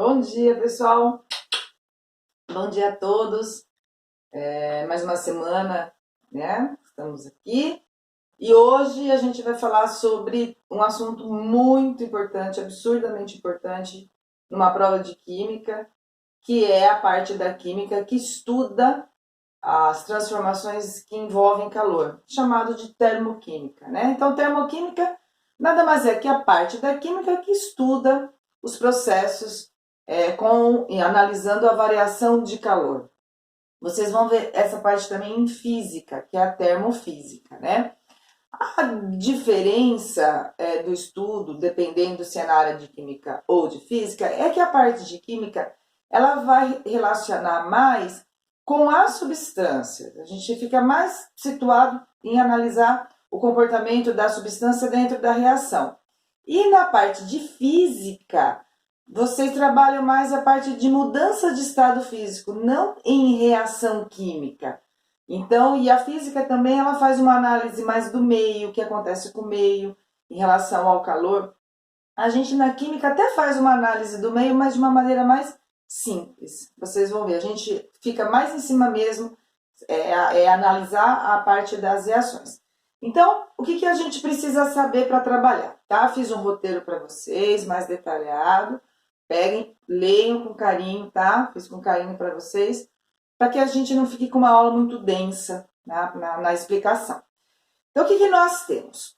Bom dia, pessoal. Bom dia a todos. Mais uma semana, né? Estamos aqui. E hoje a gente vai falar sobre um assunto muito importante, absurdamente importante, numa prova de química, que é a parte da química que estuda as transformações que envolvem calor, chamado de termoquímica, né? Então, termoquímica nada mais é que a parte da química que estuda os processos analisando a variação de calor. Vocês vão ver essa parte também em física, que é a termofísica, né? A diferença do estudo, dependendo se é na área de química ou de física, é que a parte de química ela vai relacionar mais com as substâncias. A gente fica mais situado em analisar o comportamento da substância dentro da reação. E na parte de física, vocês trabalham mais a parte de mudança de estado físico, não em reação química. Então, e a física também ela faz uma análise mais do meio, o que acontece com o meio em relação ao calor. A gente na química até faz uma análise do meio, mas de uma maneira mais simples. Vocês vão ver, a gente fica mais em cima mesmo, analisar a parte das reações. Então, o que a gente precisa saber para trabalhar? Tá? Fiz um roteiro para vocês, mais detalhado. Peguem, leiam com carinho, tá? Fiz com carinho para vocês, para que a gente não fique com uma aula muito densa na explicação. Então, o que nós temos?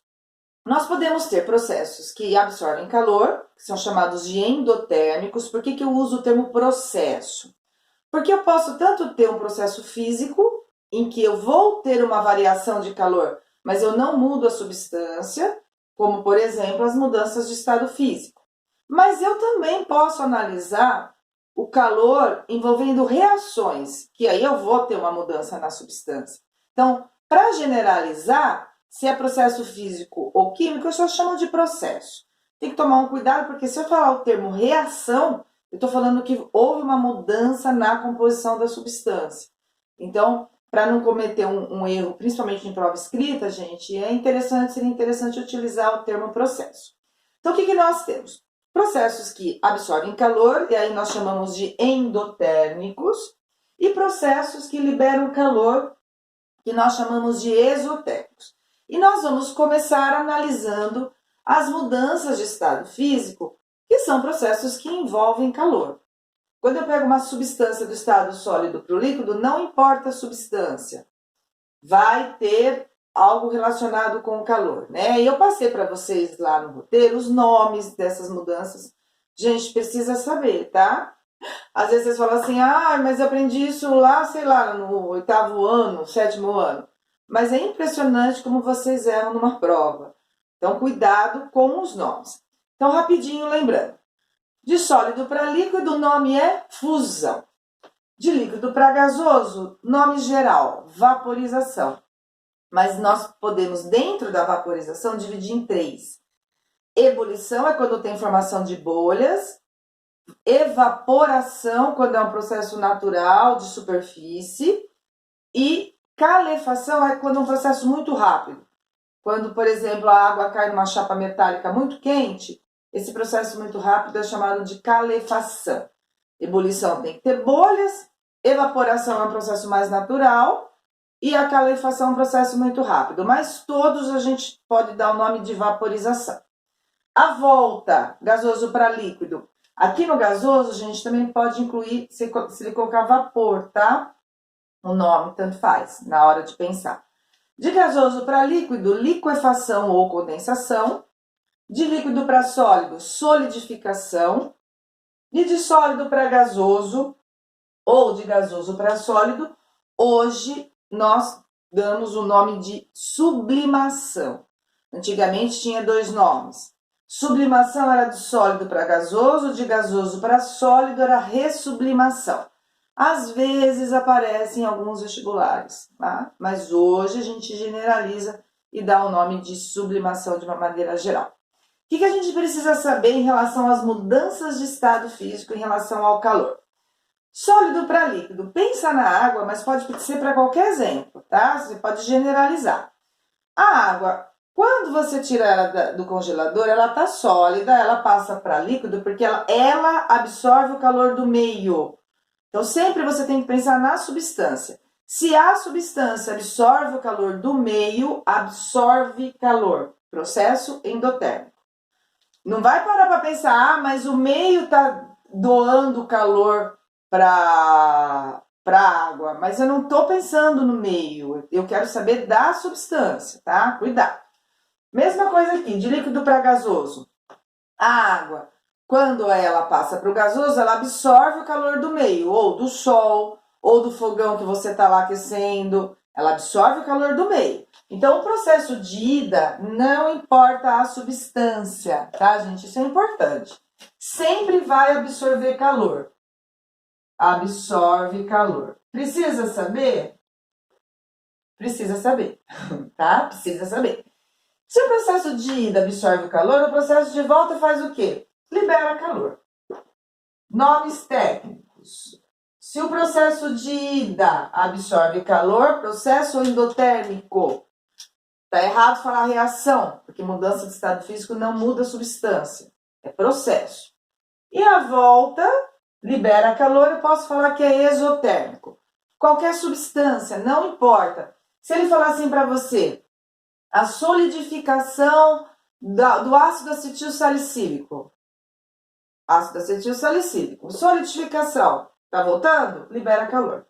Nós podemos ter processos que absorvem calor, que são chamados de endotérmicos. Por que eu uso o termo processo? Porque eu posso tanto ter um processo físico, em que eu vou ter uma variação de calor, mas eu não mudo a substância, como, por exemplo, as mudanças de estado físico. Mas eu também posso analisar o calor envolvendo reações, que aí eu vou ter uma mudança na substância. Então, para generalizar, se é processo físico ou químico, eu só chamo de processo. Tem que tomar um cuidado, porque se eu falar o termo reação, eu estou falando que houve uma mudança na composição da substância. Então, para não cometer um erro, principalmente em prova escrita, gente, seria interessante utilizar o termo processo. Então, o que nós temos? Processos que absorvem calor, e aí nós chamamos de endotérmicos, e processos que liberam calor, que nós chamamos de exotérmicos. E nós vamos começar analisando as mudanças de estado físico, que são processos que envolvem calor. Quando eu pego uma substância do estado sólido para o líquido, não importa a substância, vai ter algo relacionado com o calor, né? E eu passei para vocês lá no roteiro os nomes dessas mudanças. Gente, precisa saber, tá? Às vezes vocês falam assim, mas eu aprendi isso lá, sei lá, no 8º ano, 7º ano. Mas é impressionante como vocês erram numa prova. Então, cuidado com os nomes. Então, rapidinho lembrando. De sólido para líquido, o nome é fusão. De líquido para gasoso, nome geral, vaporização. Mas nós podemos, dentro da vaporização, dividir em 3. Ebulição é quando tem formação de bolhas. Evaporação, quando é um processo natural de superfície. E calefação é quando é um processo muito rápido. Quando, por exemplo, a água cai numa chapa metálica muito quente, esse processo muito rápido é chamado de calefação. Ebulição tem que ter bolhas, evaporação é um processo mais natural e a calefação é um processo muito rápido. Mas todos a gente pode dar o nome de vaporização. A volta, gasoso para líquido. Aqui no gasoso, a gente também pode incluir, se ele colocar vapor, tá? O nome, tanto faz, na hora de pensar. De gasoso para líquido, liquefação ou condensação. De líquido para sólido, solidificação. E de sólido para gasoso, ou de gasoso para sólido, hoje nós damos o nome de sublimação. Antigamente tinha 2 nomes. Sublimação era de sólido para gasoso, de gasoso para sólido era ressublimação. Às vezes aparece em alguns vestibulares, tá? Mas hoje a gente generaliza e dá o nome de sublimação de uma maneira geral. O que a gente precisa saber em relação às mudanças de estado físico em relação ao calor? Sólido para líquido. Pensa na água, mas pode ser para qualquer exemplo, tá? Você pode generalizar. A água, Quando você tira ela do congelador, ela está sólida, ela passa para líquido, porque ela absorve o calor do meio. Então, sempre você tem que pensar na substância. Se a substância absorve o calor do meio, absorve calor. Processo endotérmico. Não vai parar para pensar, mas o meio está doando calor para água. Mas eu não estou pensando no meio. Eu quero saber da substância, tá? Cuidado. Mesma coisa aqui, de líquido para gasoso. A água, quando ela passa para o gasoso, ela absorve o calor do meio, ou do sol, ou do fogão que você está lá aquecendo. Ela absorve o calor do meio. Então, o processo de ida não importa a substância, tá, gente? Isso é importante. Sempre vai absorver calor. Absorve calor. Precisa saber? Precisa saber, tá? Precisa saber. Se o processo de ida absorve o calor, o processo de volta faz o quê? Libera calor. Nomes técnicos. Se o processo de ida absorve calor, processo endotérmico. Está errado falar reação, porque mudança de estado físico não muda a substância. É processo. E a volta libera calor, eu posso falar que é exotérmico. Qualquer substância, não importa. Se ele falar assim para você, a solidificação do ácido acetil salicílico. Ácido acetil salicílico. Solidificação. Tá voltando? Libera calor.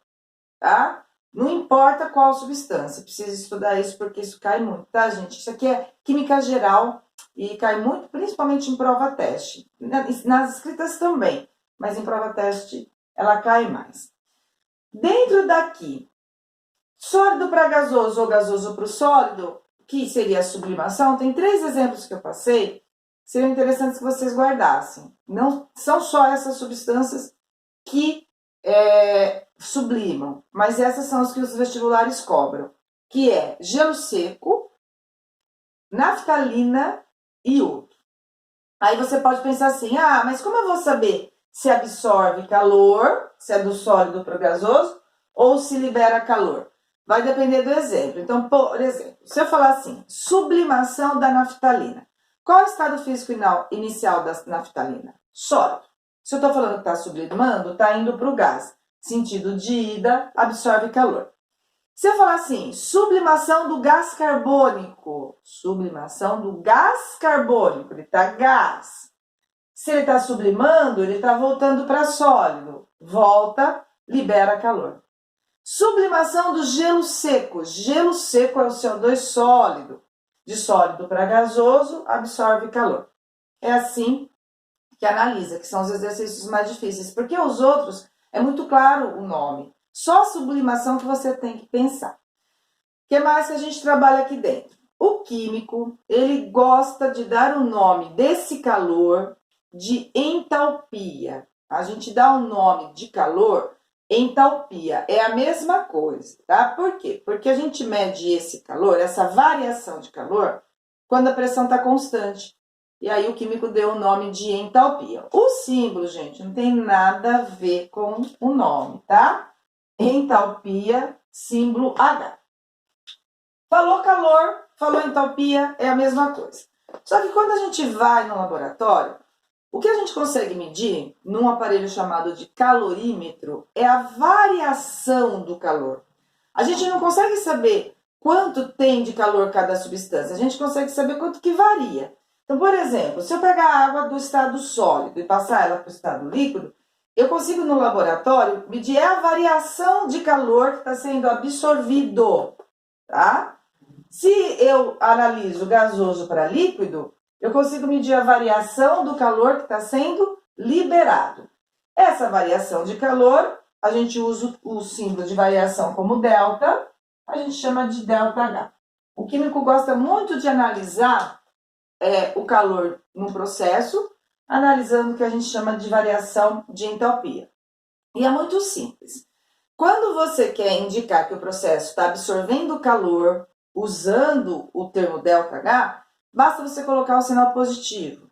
Tá? Não importa qual substância. Precisa estudar isso porque isso cai muito, tá, gente? Isso aqui é química geral e cai muito, principalmente em prova-teste. Nas escritas também, mas em prova-teste ela cai mais. Dentro daqui, sólido para gasoso ou gasoso para o sólido, que seria a sublimação, tem 3 exemplos que eu passei, seriam interessantes que vocês guardassem. Não são só essas substâncias que sublimam, mas essas são as que os vestibulares cobram, que é gelo seco, naftalina e iodo. Aí você pode pensar assim, mas como eu vou saber se absorve calor, se é do sólido para o gasoso, ou se libera calor? Vai depender do exemplo. Então, por exemplo, se eu falar assim, sublimação da naftalina. Qual é o estado físico inicial da naftalina? Sólido. Se eu estou falando que está sublimando, está indo para o gás. Sentido de ida, absorve calor. Se eu falar assim, sublimação do gás carbônico. Sublimação do gás carbônico, ele está gás. Se ele está sublimando, ele está voltando para sólido. Volta, libera calor. Sublimação do gelo seco. Gelo seco é o CO2 sólido. De sólido para gasoso, absorve calor. É assim que analisa, que são os exercícios mais difíceis. Porque os outros, é muito claro o nome. Só a sublimação que você tem que pensar. O que mais que a gente trabalha aqui dentro? O químico, ele gosta de dar o nome desse calor de entalpia. A gente dá o nome de calor entalpia, é a mesma coisa, tá? Por quê? Porque a gente mede esse calor, essa variação de calor, quando a pressão está constante. E aí o químico deu o nome de entalpia. O símbolo, gente, não tem nada a ver com o nome, tá? Entalpia, símbolo H. Falou calor, falou entalpia, é a mesma coisa. Só que quando a gente vai no laboratório, o que a gente consegue medir num aparelho chamado de calorímetro é a variação do calor. A gente não consegue saber quanto tem de calor cada substância, a gente consegue saber quanto que varia. Então, por exemplo, se eu pegar a água do estado sólido e passar ela para o estado líquido, eu consigo no laboratório medir a variação de calor que está sendo absorvido, tá? Se eu analiso gasoso para líquido, eu consigo medir a variação do calor que está sendo liberado. Essa variação de calor, a gente usa o símbolo de variação como delta, a gente chama de ΔH. O químico gosta muito de analisar o calor no processo, analisando o que a gente chama de variação de entalpia. E é muito simples. Quando você quer indicar que o processo está absorvendo calor usando o termo ΔH, basta você colocar o sinal positivo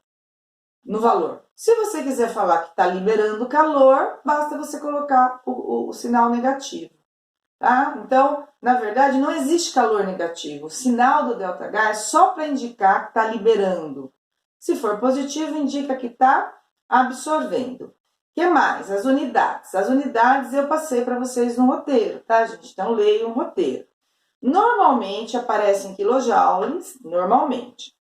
no valor. Se você quiser falar que está liberando calor, basta você colocar o sinal negativo. tá? Então, na verdade, não existe calor negativo. O sinal do ΔH é só para indicar que está liberando. Se for positivo, indica que está absorvendo. O que mais? As unidades. As unidades eu passei para vocês no roteiro, tá, gente? Então, leiam o roteiro. Normalmente aparece em quilojoules, normalmente.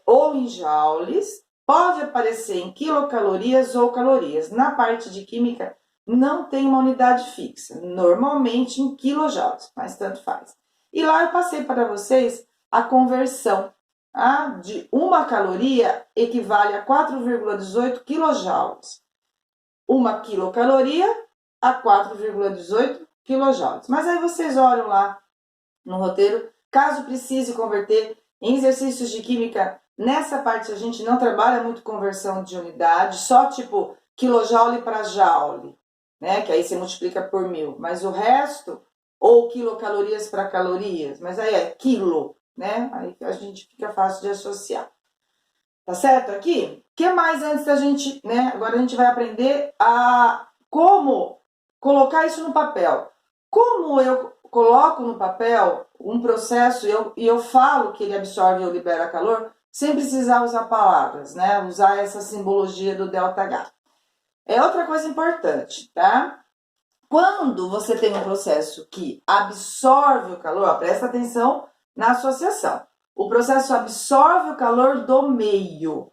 Ou em joules, pode aparecer em quilocalorias ou calorias. Na parte de química, não tem uma unidade fixa, normalmente em quilojoules, mas tanto faz. E lá eu passei para vocês a conversão, tá? De uma caloria equivale a 4,18 quilojoules. Uma quilocaloria a 4,18 quilojoules. Mas aí vocês olham lá no roteiro, caso precise converter em exercícios de química, nessa parte a gente não trabalha muito conversão de unidade, só tipo quilojoule para joule, né? Que aí você multiplica por 1000. Mas o resto, ou quilocalorias para calorias, mas aí é quilo, né? Aí a gente fica fácil de associar. Tá certo aqui? O que mais antes da gente, né? Agora a gente vai aprender a como colocar isso no papel. Como eu coloco no papel um processo e eu falo que ele absorve ou libera calor, sem precisar usar palavras, né? Usar essa simbologia do ΔH. É outra coisa importante, tá? Quando você tem um processo que absorve o calor, ó, presta atenção na associação. O processo absorve o calor do meio.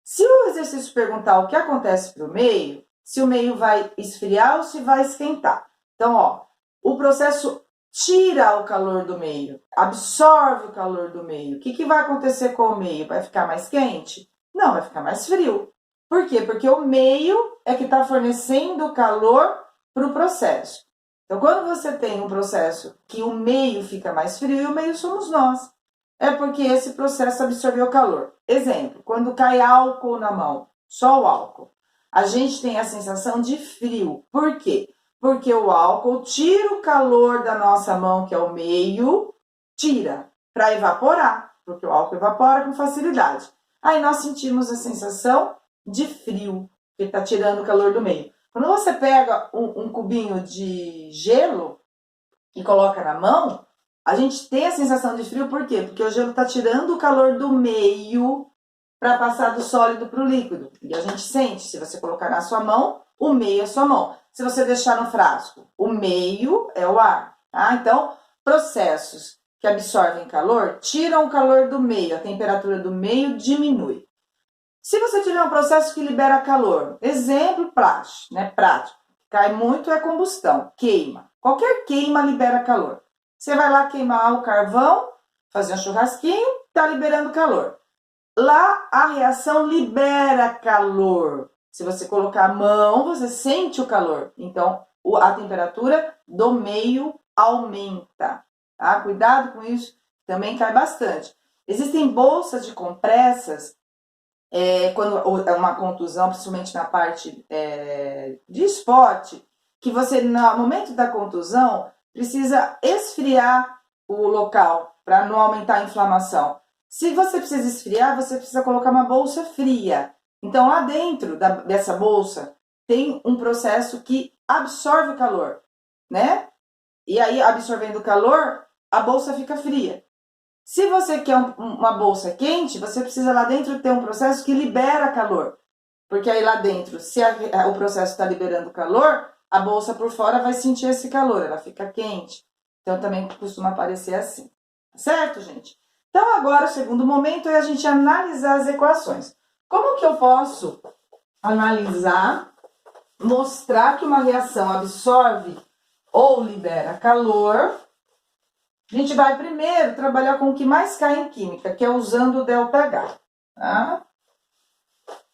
Se o exercício perguntar o que acontece para o meio, se o meio vai esfriar ou se vai esquentar. Então, ó, o processo tira o calor do meio, absorve o calor do meio. O que vai acontecer com o meio? Vai ficar mais quente? Não, vai ficar mais frio. Por quê? Porque o meio é que está fornecendo calor para o processo. Então, quando você tem um processo que o meio fica mais frio, e o meio somos nós. É porque esse processo absorveu calor. Exemplo, quando cai álcool na mão, só o álcool, a gente tem a sensação de frio. Por quê? Porque o álcool tira o calor da nossa mão, que é o meio, tira para evaporar, porque o álcool evapora com facilidade. Aí nós sentimos a sensação de frio, que está tirando o calor do meio. Quando você pega um cubinho de gelo e coloca na mão, a gente tem a sensação de frio, por quê? Porque o gelo está tirando o calor do meio para passar do sólido para o líquido. E a gente sente, se você colocar na sua mão, o meio é sua mão. Se você deixar no frasco, o meio é o ar. Tá? Então, processos que absorvem calor, tiram o calor do meio, a temperatura do meio diminui. Se você tiver um processo que libera calor, exemplo prático, né? Prático, cai muito é combustão, queima. Qualquer queima libera calor. Você vai lá queimar o carvão, fazer um churrasquinho, tá liberando calor. Lá a reação libera calor. Se você colocar a mão, você sente o calor. Então, a temperatura do meio aumenta. Tá? Cuidado com isso, também cai bastante. Existem bolsas de compressas, quando é uma contusão, principalmente na parte de esporte, que você, no momento da contusão, precisa esfriar o local para não aumentar a inflamação. Se você precisa esfriar, você precisa colocar uma bolsa fria. Então, lá dentro dessa bolsa, tem um processo que absorve o calor, né? E aí, absorvendo o calor, a bolsa fica fria. Se você quer uma bolsa quente, você precisa lá dentro ter um processo que libera calor. Porque aí lá dentro, se o processo está liberando calor, a bolsa por fora vai sentir esse calor, ela fica quente. Então também costuma aparecer assim. Certo, gente? Então agora o segundo momento é a gente analisar as equações. Como que eu posso analisar, mostrar que uma reação absorve ou libera calor? A gente vai primeiro trabalhar com o que mais cai em química, que é usando o ΔH, tá?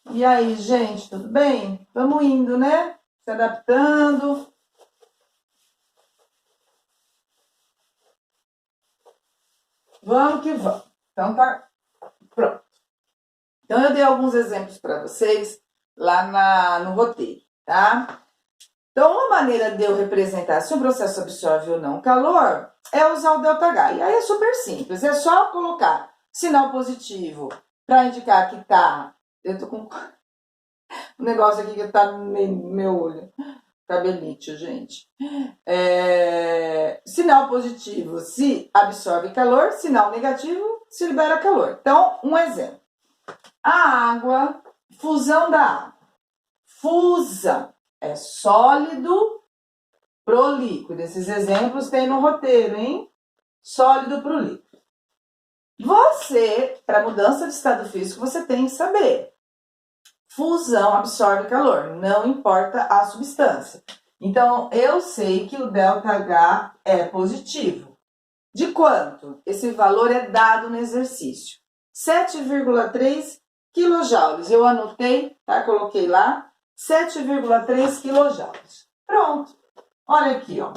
E aí, gente, tudo bem? Vamos indo, né? Se adaptando. Vamos que vamos. Então tá pronto. Então eu dei alguns exemplos para vocês lá no roteiro, tá? Então, uma maneira de eu representar se um processo absorve ou não calor é usar o ΔH. E aí é super simples, é só colocar sinal positivo para indicar que tá... Eu tô com um negócio aqui que tá no meu olho. Cabelite, gente. Sinal positivo se absorve calor, sinal negativo se libera calor. Então, um exemplo. A água, fusão da água. Fusão é sólido pro líquido. Esses exemplos tem no roteiro, hein? Sólido pro líquido. Você, para mudança de estado físico, você tem que saber. Fusão absorve calor, não importa a substância. Então, eu sei que o ΔH é positivo. De quanto? Esse valor é dado no exercício. 7,3 kJ. Eu anotei, tá? Coloquei lá. 7,3 kJ. Pronto. Olha aqui, ó.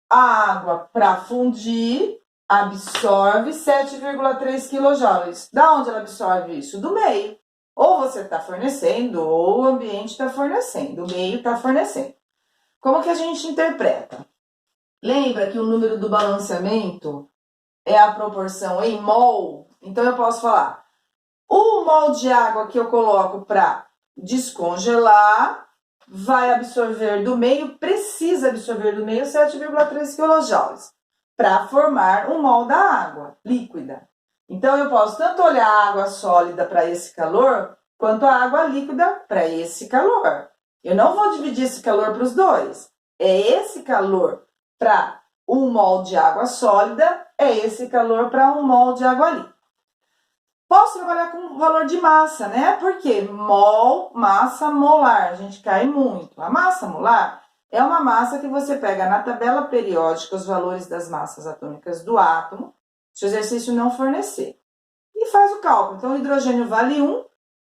A água, para fundir, absorve 7,3 kJ. Da onde ela absorve isso? Do meio. Ou você está fornecendo, ou o ambiente está fornecendo. O meio está fornecendo. Como que a gente interpreta? Lembra que o número do balanceamento é a proporção em mol? Então, eu posso falar, o mol de água que eu coloco para descongelar vai absorver do meio, precisa absorver do meio 7,3 kJ para formar um mol da água líquida. Então, eu posso tanto olhar a água sólida para esse calor, quanto a água líquida para esse calor. Eu não vou dividir esse calor para os dois. É esse calor para um mol de água sólida, é esse calor para um mol de água líquida. Posso trabalhar com o valor de massa, né? Porque mol, massa molar, a gente cai muito. A massa molar é uma massa que você pega na tabela periódica os valores das massas atômicas do átomo, se o exercício não fornecer, e faz o cálculo. Então, o hidrogênio vale 1,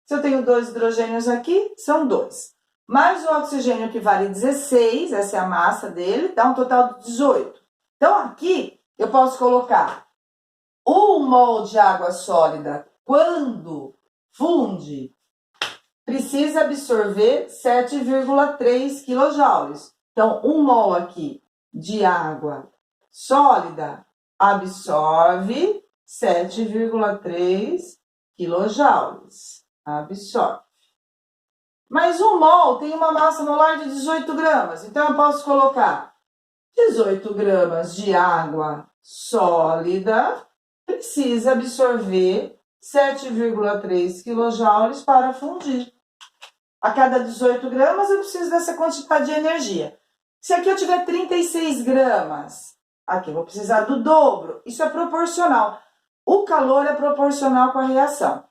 se eu tenho 2 hidrogênios aqui, são 2. Mais o oxigênio que vale 16, essa é a massa dele, dá um total de 18. Então, aqui eu posso colocar 1 mol de água sólida, quando funde, precisa absorver 7,3 kJ. Então, 1 mol aqui de água sólida absorve 7,3 kJ. Absorve. Mas 1 mol tem uma massa molar de 18 gramas. Então, eu posso colocar 18 gramas de água sólida, precisa absorver 7,3 kJ para fundir. A cada 18 gramas, eu preciso dessa quantidade de energia. Se aqui eu tiver 36 gramas, aqui eu vou precisar do dobro. Isso é proporcional. O calor é proporcional com a reação.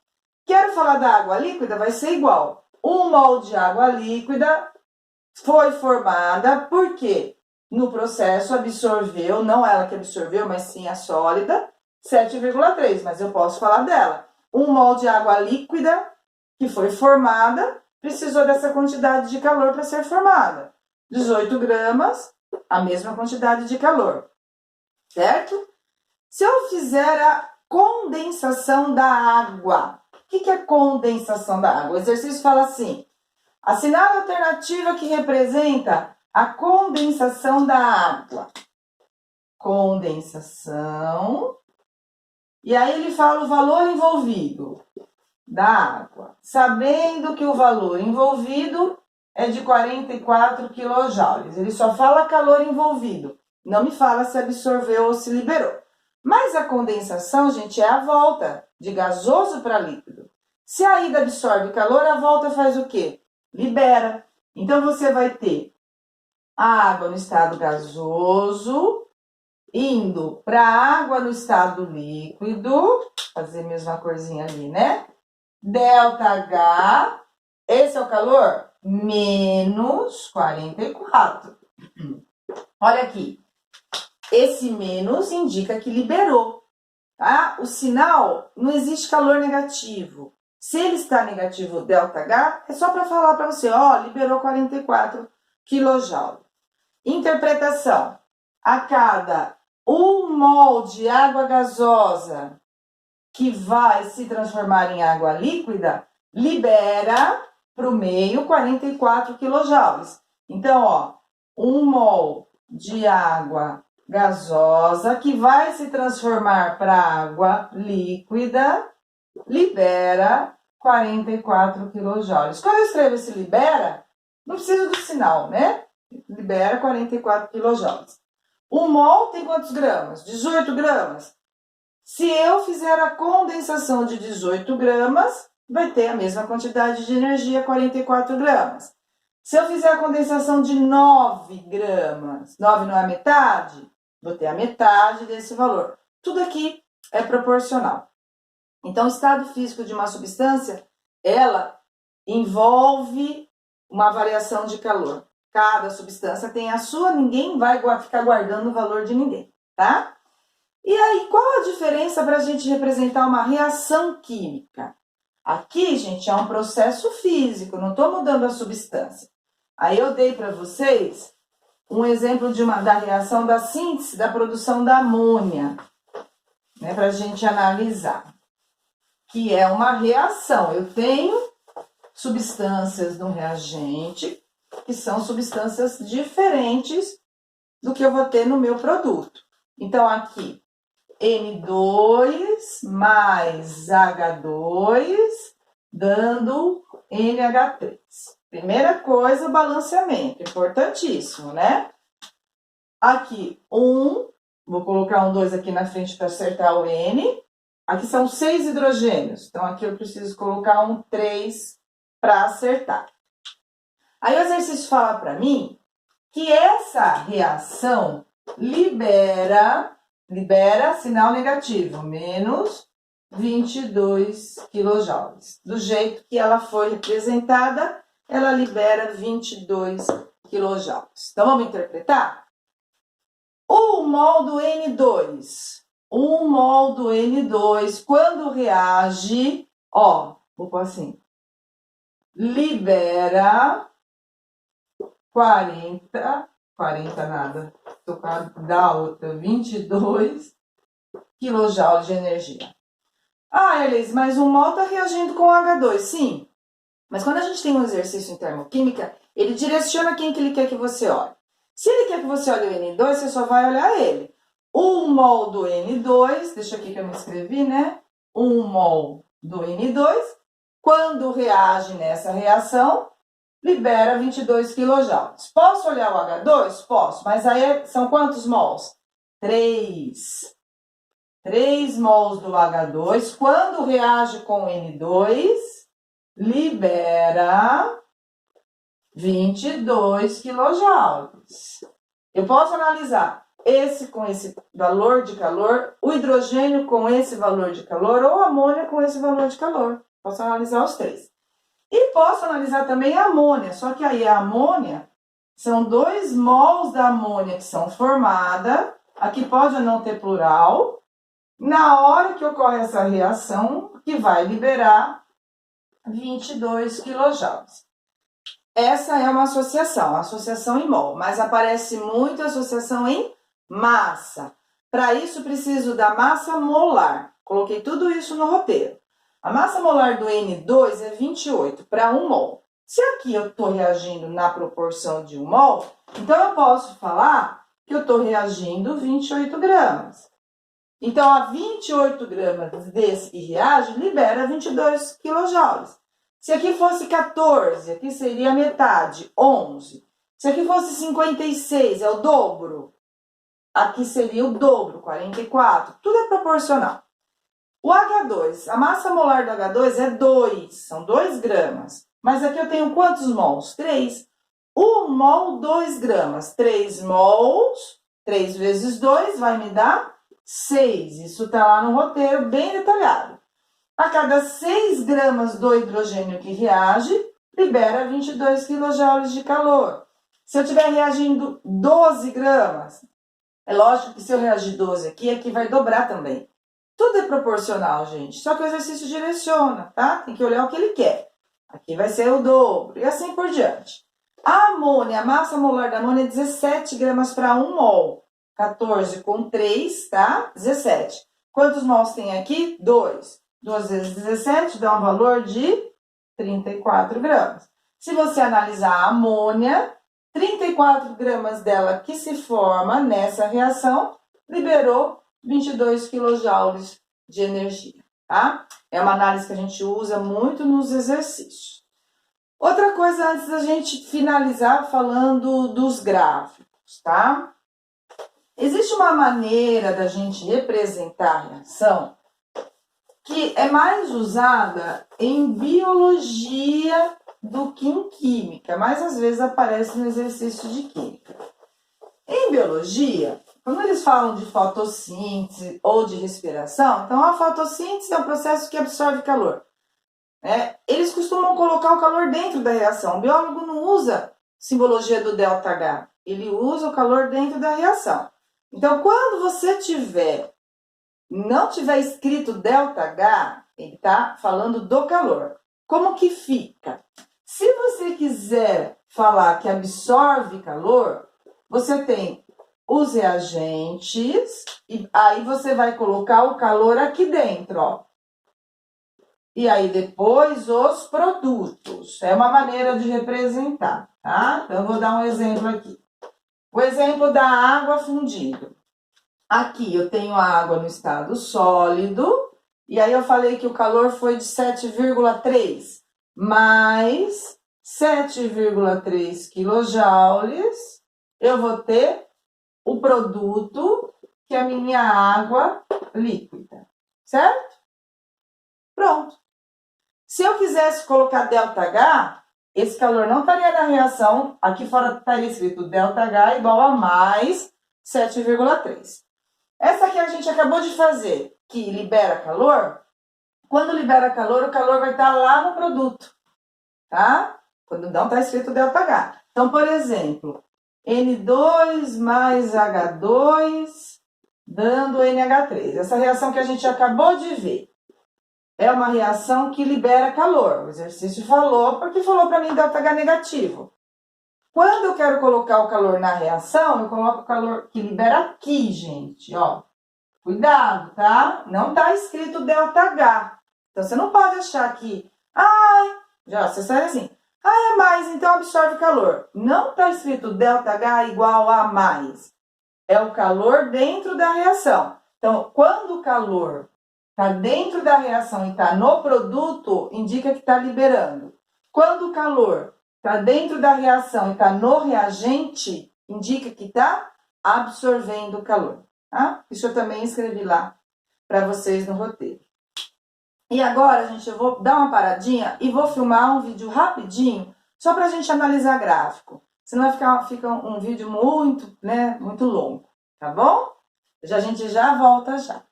Quero falar da água líquida, vai ser igual. 1 mol de água líquida foi formada porque no processo absorveu, não ela que absorveu, mas sim a sólida, 7,3, mas eu posso falar dela. 1 mol de água líquida que foi formada, precisou dessa quantidade de calor para ser formada. 18 gramas, a mesma quantidade de calor, certo? Se eu fizer a condensação da água, o que é condensação da água? O exercício fala assim, assinale a alternativa que representa a condensação da água. Condensação. E aí ele fala o valor envolvido da água, sabendo que o valor envolvido é de 44 kJ. Ele só fala calor envolvido, não me fala se absorveu ou se liberou. Mas a condensação, gente, é a volta de gasoso para líquido. Se a ida absorve calor, a volta faz o quê? Libera. Então, você vai ter a água no estado gasoso, indo para a água no estado líquido, fazer a mesma corzinha ali, né? ΔH, esse é o calor? Menos 44. Olha aqui, esse menos indica que liberou, tá? O sinal, não existe calor negativo. Se ele está negativo, ΔH, é só para falar para você, ó, liberou 44 kJ. Interpretação, a cada 1 mol de água gasosa que vai se transformar em água líquida, libera para o meio 44 kJ. Então, ó, 1 mol de água gasosa que vai se transformar para água líquida, libera 44 kJ. Quando eu escrevo esse libera, não precisa do sinal, né? Libera 44 kJ. O mol tem quantos gramas? 18 gramas. Se eu fizer a condensação de 18 gramas, vai ter a mesma quantidade de energia, 44 gramas. Se eu fizer a condensação de 9 gramas, 9 não é a metade? Vou ter a metade desse valor. Tudo aqui é proporcional. Então, o estado físico de uma substância, ela envolve uma variação de calor. Cada substância tem a sua, ninguém vai ficar guardando o valor de ninguém, tá? E aí, qual a diferença para a gente representar uma reação química? Aqui, gente, é um processo físico, não estou mudando a substância. Aí eu dei para vocês um exemplo da reação da síntese, da produção da amônia, né, para a gente analisar. Que é uma reação. Eu tenho substâncias no reagente, que são substâncias diferentes do que eu vou ter no meu produto. Então, aqui, N2 mais H2, dando NH3. Primeira coisa, o balanceamento, importantíssimo, né? Aqui, vou colocar um 2 aqui na frente para acertar o N. Aqui são 6 hidrogênios, então aqui eu preciso colocar um 3 para acertar. Aí o exercício fala para mim que essa reação libera sinal negativo, menos 22 kJ. Do jeito que ela foi representada, ela libera 22 kJ. Então, vamos interpretar? 1 mol do N2. 1 mol do N2, quando reage, vou pôr assim, libera 40 nada, da outra, 22 kJ de energia. Elis, mas o mol está reagindo com H2, sim. Mas quando a gente tem um exercício em termoquímica, ele direciona quem que ele quer que você olhe. Se ele quer que você olhe o N2, você só vai olhar ele. 1 mol do N2, deixa aqui que eu não escrevi, né? 1 mol do N2, quando reage nessa reação, libera 22 kJ. Posso olhar o H2? Posso, mas aí são quantos mols? 3. 3 mols do H2, quando reage com N2, libera 22 kJ. Eu posso analisar esse com esse valor de calor, o hidrogênio com esse valor de calor ou a amônia com esse valor de calor. Posso analisar os três. E posso analisar também a amônia, só que aí a amônia são 2 mols da amônia que são formadas, aqui pode não ter plural, na hora que ocorre essa reação, que vai liberar 22 kJ. Essa é uma associação em mol, mas aparece muito associação em massa. Para isso, preciso da massa molar. Coloquei tudo isso no roteiro. A massa molar do N2 é 28 para 1 mol. Se aqui eu estou reagindo na proporção de 1 mol, então eu posso falar que eu estou reagindo 28 gramas. Então, a 28 gramas desse que reage, libera 22 kJ. Se aqui fosse 14, aqui seria a metade, 11. Se aqui fosse 56, é o dobro. Aqui seria o dobro, 44. Tudo é proporcional. O H2, a massa molar do H2 é 2, são 2 gramas. Mas aqui eu tenho quantos mols? 3. 1 mol, 2 gramas. 3 mols, 3 vezes 2 vai me dar 6. Isso está lá no roteiro, bem detalhado. A cada 6 gramas do hidrogênio que reage, libera 22 kJ de calor. Se eu estiver reagindo 12 gramas, é lógico que se eu reagir 12 aqui vai dobrar também. Tudo é proporcional, gente. Só que o exercício direciona, tá? Tem que olhar o que ele quer. Aqui vai ser o dobro e assim por diante. A amônia, a massa molar da amônia é 17 gramas para 1 mol. 14 com 3, tá? 17. Quantos mols tem aqui? 2. 2 vezes 17 dá um valor de 34 gramas. Se você analisar a amônia, 34 gramas dela que se forma nessa reação, liberou 22 kJ de energia, tá? É uma análise que a gente usa muito nos exercícios. Outra coisa antes da gente finalizar falando dos gráficos, tá? Existe uma maneira da gente representar a reação que é mais usada em biologia do que em química, mas às vezes aparece no exercício de química. Em biologia, quando eles falam de fotossíntese ou de respiração, então a fotossíntese é um processo que absorve calor. Eles costumam colocar o calor dentro da reação. O biólogo não usa simbologia do ΔH, ele usa o calor dentro da reação. Então, quando você não tiver escrito ΔH, ele está falando do calor. Como que fica? Se você quiser falar que absorve calor, você tem os reagentes e aí você vai colocar o calor aqui dentro, ó. E aí depois os produtos. É uma maneira de representar, tá? Então eu vou dar um exemplo aqui. O exemplo da água fundindo. Aqui eu tenho a água no estado sólido, e aí eu falei que o calor foi de 7,3 mais 7,3 quilojoules, eu vou ter o produto, que é a minha água líquida, certo? Pronto. Se eu quisesse colocar ΔH, esse calor não estaria na reação, aqui fora estaria escrito ΔH igual a mais 7,3. Essa aqui a gente acabou de fazer, que libera calor. Quando libera calor, o calor vai estar lá no produto, tá? Quando não está escrito ΔH. Então, por exemplo, N2 mais H2 dando NH3. Essa reação que a gente acabou de ver é uma reação que libera calor. O exercício falou, porque falou para mim ΔH negativo. Quando eu quero colocar o calor na reação, eu coloco o calor que libera aqui, gente, ó. Cuidado, tá? Não tá escrito ΔH. Então, você não pode achar que, já, você sai assim, é mais, então absorve calor. Não tá escrito ΔH igual a mais. É o calor dentro da reação. Então, quando o calor tá dentro da reação e tá no produto, indica que tá liberando. Quando o calor tá dentro da reação e tá no reagente, indica que tá absorvendo o calor. Tá? Isso eu também escrevi lá para vocês no roteiro. E agora, gente, eu vou dar uma paradinha e vou filmar um vídeo rapidinho, só para a gente analisar gráfico. Senão fica um vídeo muito longo, tá bom? A gente já volta já.